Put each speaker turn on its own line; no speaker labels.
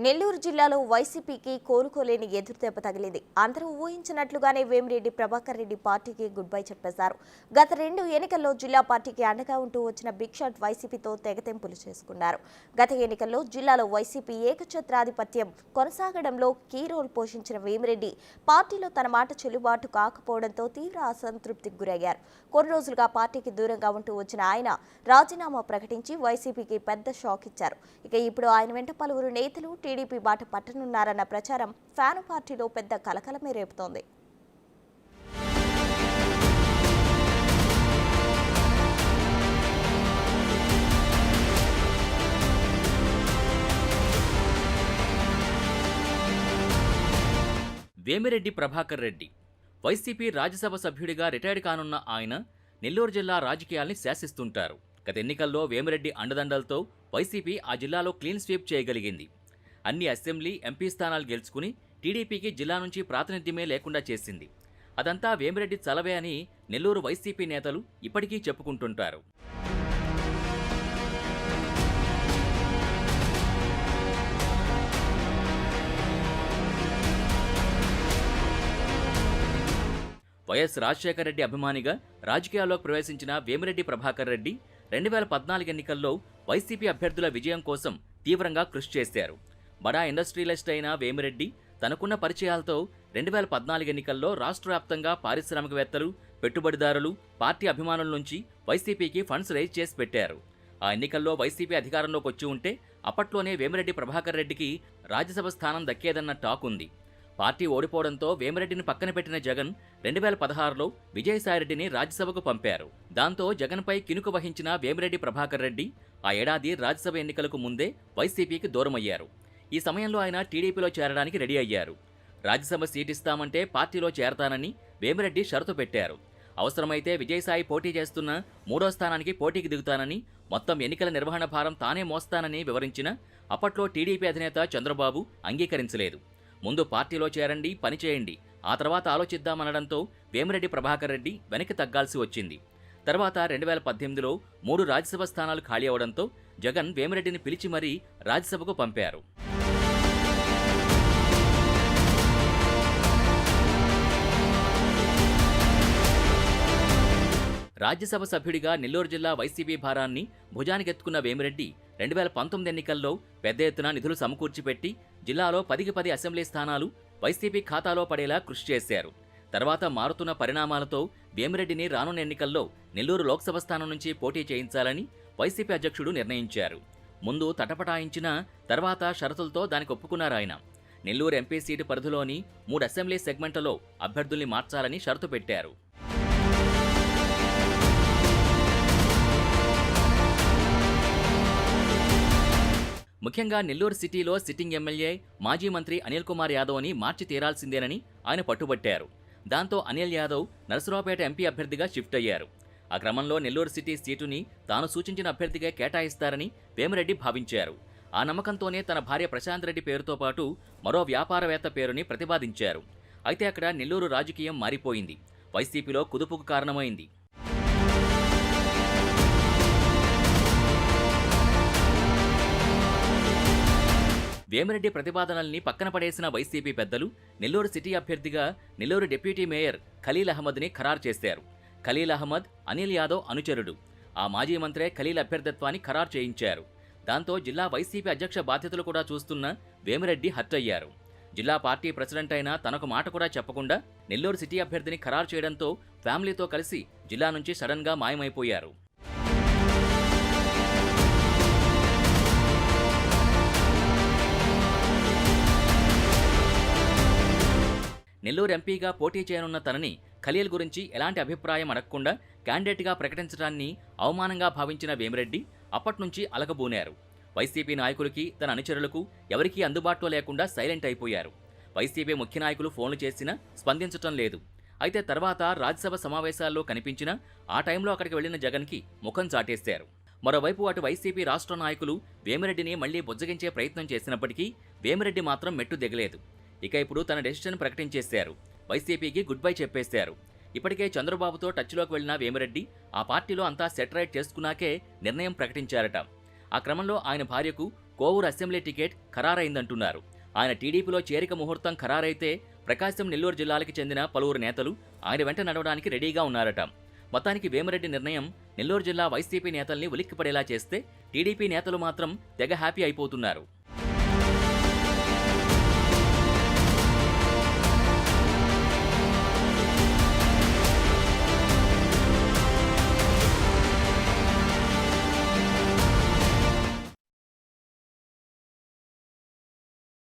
నెల్లూరు జిల్లాలో వైసీపీకి కోలుకోలేని ఎదురుదెబ్బ తగిలింది. అందరూ ఊహించినట్లుగానే వేమిరెడ్డి ప్రభాకర్ రెడ్డి పార్టీకి గుడ్ బై చెప్పేశారు. గత 2 ఎన్నికల్లో జిల్లా పార్టీకి అండగా ఉంటూ వచ్చిన బిగ్ షాట్ వైసీపీతో తెగతెంపులు చేసుకున్నారు. గత ఎన్నికల్లో జిల్లాలో వైసీపీ ఏకఛత్రాధిపత్యం కొనసాగడంలో కీ రోల్ పోషించిన వేమిరెడ్డి పార్టీలో తన మాట చెల్లుబాటు కాకపోవడంతో తీవ్ర అసంతృప్తికి గురయ్యారు. కొన్ని రోజులుగా పార్టీకి దూరంగా ఉంటూ వచ్చిన ఆయన రాజీనామా ప్రకటించి వైసీపీకి పెద్ద షాక్ ఇచ్చారు. ఇక ఇప్పుడు ఆయన వెంట పలువురు నేతలు టీడీపీ బాట పట్టనున్నారన్న ప్రచారం ఫ్యాను పార్టీలో పెద్ద కలకలమే రేపుతోంది.
వేమిరెడ్డి ప్రభాకర్ రెడ్డి వైసీపీ రాజ్యసభ సభ్యుడిగా రిటైర్డ్ కానున్న ఆయన నెల్లూరు జిల్లా రాజకీయాల్ని శాసిస్తుంటారు. గత ఎన్నికల్లో వేమిరెడ్డి అండదండలతో వైసీపీ ఆ జిల్లాలో క్లీన్ స్వీప్ చేయగలిగింది. అన్ని అసెంబ్లీ, ఎంపీ స్థానాలు గెలుచుకుని టీడీపీకి జిల్లా నుంచి ప్రాతినిధ్యమే లేకుండా చేసింది. అదంతా వేమిరెడ్డి చలవే అని నెల్లూరు వైసీపీ నేతలు ఇప్పటికీ చెప్పుకుంటుంటారు. వైఎస్ రాజశేఖర రెడ్డి అభిమానిగా రాజకీయాల్లోకి ప్రవేశించిన వేమిరెడ్డి ప్రభాకర్ రెడ్డి 2014 ఎన్నికల్లో వైసీపీ అభ్యర్థుల విజయం కోసం తీవ్రంగా కృషి చేశారు. బడా ఇండస్ట్రియలిస్ట్ అయిన వేమిరెడ్డి తనకున్న పరిచయాలతో 2014 ఎన్నికల్లో రాష్ట్ర వ్యాప్తంగా పారిశ్రామికవేత్తలు, పెట్టుబడిదారులు, పార్టీ అభిమానుల నుంచి వైసీపీకి ఫండ్స్ రైజ్ చేసి పెట్టారు. ఆ ఎన్నికల్లో వైసీపీ అధికారంలోకి వచ్చి ఉంటే అప్పట్లోనే వేమిరెడ్డి ప్రభాకర్ రెడ్డికి రాజ్యసభ స్థానం దక్కేదన్న టాక్ ఉంది. పార్టీ ఓడిపోవడంతో వేమిరెడ్డిని పక్కన పెట్టిన జగన్ 2016లో విజయసాయిరెడ్డిని రాజ్యసభకు పంపారు. దాంతో జగన్పై కినుకు వహించిన వేమిరెడ్డి ప్రభాకర్ రెడ్డి ఆ ఏడాది రాజ్యసభ ఎన్నికలకు ముందే వైసీపీకి దూరమయ్యారు. ఈ సమయంలో ఆయన టీడీపీలో చేరడానికి రెడీ అయ్యారు. రాజ్యసభ సీట్ ఇస్తామంటే పార్టీలో చేరతానని వేమిరెడ్డి షరతు పెట్టారు. అవసరమైతే విజయసాయి పోటీ చేస్తున్న 3వ స్థానానికి పోటీకి దిగుతానని, మొత్తం ఎన్నికల నిర్వహణ భారం తానే మోస్తానని వివరించిన అప్పట్లో టీడీపీ అధినేత చంద్రబాబు అంగీకరించలేదు. ముందు పార్టీలో చేరండి, పనిచేయండి, ఆ తర్వాత ఆలోచిద్దామనడంతో వేమిరెడ్డి ప్రభాకర్ రెడ్డి వెనక్కి తగ్గాల్సి వచ్చింది. తర్వాత 2018లో 3 రాజ్యసభ స్థానాలు ఖాళీ అవడంతో జగన్ వేమిరెడ్డిని పిలిచి మరీ రాజ్యసభకు పంపారు. రాజ్యసభ సభ్యుడిగా నెల్లూరు జిల్లా వైసీపీ భారాన్ని భుజానికెత్తుకున్న వేమిరెడ్డి 2019 ఎన్నికల్లో పెద్ద ఎత్తున నిధులు సమకూర్చిపెట్టి జిల్లాలో 10కి 10 అసెంబ్లీ స్థానాలు వైసీపీ ఖాతాలో పడేలా కృషి చేశారు. తర్వాత మారుతున్న పరిణామాలతో వేమిరెడ్డిని రానున్న ఎన్నికల్లో నెల్లూరు లోక్సభ స్థానం నుంచి పోటీ చేయించాలని వైసీపీ అధ్యక్షుడు నిర్ణయించారు. ముందు తటపటాయించిన తర్వాత షరతులతో దానికి ఒప్పుకున్నారాయన. నెల్లూరు ఎంపీ సీటు పరిధిలోని 3 అసెంబ్లీ సెగ్మెంట్లలో అభ్యర్థుల్ని మార్చాలని షరతు పెట్టారు. ముఖ్యంగా నెల్లూరు సిటీలో సిట్టింగ్ ఎమ్మెల్యే, మాజీ మంత్రి అనిల్ కుమార్ యాదవ్ని మార్చి తీరాల్సిందేనని ఆయన పట్టుబట్టారు. దాంతో అనిల్ యాదవ్ నరసరావుపేట ఎంపీ అభ్యర్థిగా షిఫ్ట్ అయ్యారు. ఆ క్రమంలో నెల్లూరు సిటీ సీటుని తాను సూచించిన అభ్యర్థిగా కేటాయిస్తారని వేమిరెడ్డి భావించారు. ఆ నమ్మకంతోనే తన భార్య ప్రశాంత్ రెడ్డి పేరుతో పాటు మరో వ్యాపారవేత్త పేరుని ప్రతిపాదించారు. అయితే అక్కడ నెల్లూరు రాజకీయం మారిపోయింది. వైసీపీలో కుదుపుకు కారణమైంది. వేమిరెడ్డి ప్రతిపాదనల్ని పక్కన పడేసిన వైసీపీ పెద్దలు నెల్లూరు సిటీ అభ్యర్థిగా నెల్లూరు డిప్యూటీ మేయర్ ఖలీల్ అహ్మద్ని ఖరారు చేశారు. ఖలీల్ అహ్మద్ అనిల్ యాదవ్ అనుచరుడు. ఆ మాజీ మంత్రే ఖలీల్ అభ్యర్థిత్వాన్ని ఖరారు చేయించారు. దాంతో జిల్లా వైసీపీ అధ్యక్ష బాధ్యతలు కూడా చూస్తున్న వేమిరెడ్డి హర్ట్ అయ్యారు. జిల్లా పార్టీ ప్రెసిడెంట్ అయినా తనకు మాట కూడా చెప్పకుండా నెల్లూరు సిటీ అభ్యర్థిని ఖరారు చేయడంతో ఫ్యామిలీతో కలిసి జిల్లా నుంచి సడన్గా మాయమైపోయారు. నెల్లూరు ఎంపీగా పోటీ చేయనున్న తనని ఖలీల్ గురించి ఎలాంటి అభిప్రాయం అడగకుండా క్యాండిడేట్గా ప్రకటించడాన్ని అవమానంగా భావించిన వేమిరెడ్డి అప్పట్నుంచి అలకబూనారు. వైసీపీ నాయకులకి, తన అనుచరులకు ఎవరికీ అందుబాటులో లేకుండా సైలెంట్ అయిపోయారు. వైసీపీ ముఖ్య నాయకులు ఫోన్లు చేసినా స్పందించటం లేదు. అయితే తర్వాత రాజ్యసభ సమావేశాల్లో కనిపించినా ఆ టైంలో అక్కడికి వెళ్లిన జగన్కి ముఖం చాటేశారు. మరోవైపు అటు వైసీపీ రాష్ట్ర నాయకులు వేమిరెడ్డిని మళ్లీ బుజ్జగించే ప్రయత్నం చేసినప్పటికీ వేమిరెడ్డి మాత్రం మెట్టు దిగలేదు. ఇక ఇప్పుడు తన డెసిషన్ ప్రకటించేశారు. వైసీపీకి గుడ్ బై చెప్పేశారు. ఇప్పటికే చంద్రబాబుతో టచ్లోకి వెళ్లిన వేమిరెడ్డి ఆ పార్టీలో అంతా సెటరైట్ చేసుకున్నాకే నిర్ణయం ప్రకటించారట. ఆ క్రమంలో ఆయన భార్యకు కోవూరు అసెంబ్లీ టికెట్ ఖరారైందంటున్నారు. ఆయన టీడీపీలో చేరిక ముహూర్తం ఖరారైతే ప్రకాశం, నెల్లూరు జిల్లాలకు చెందిన పలువురు నేతలు ఆయన వెంట నడవడానికి రెడీగా ఉన్నారట. మొత్తానికి వేమిరెడ్డి నిర్ణయం నెల్లూరు జిల్లా వైసీపీ నేతల్ని ఉలిక్కిపడేలా చేస్తే టీడీపీ నేతలు మాత్రం తెగ హ్యాపీ అయిపోతున్నారు.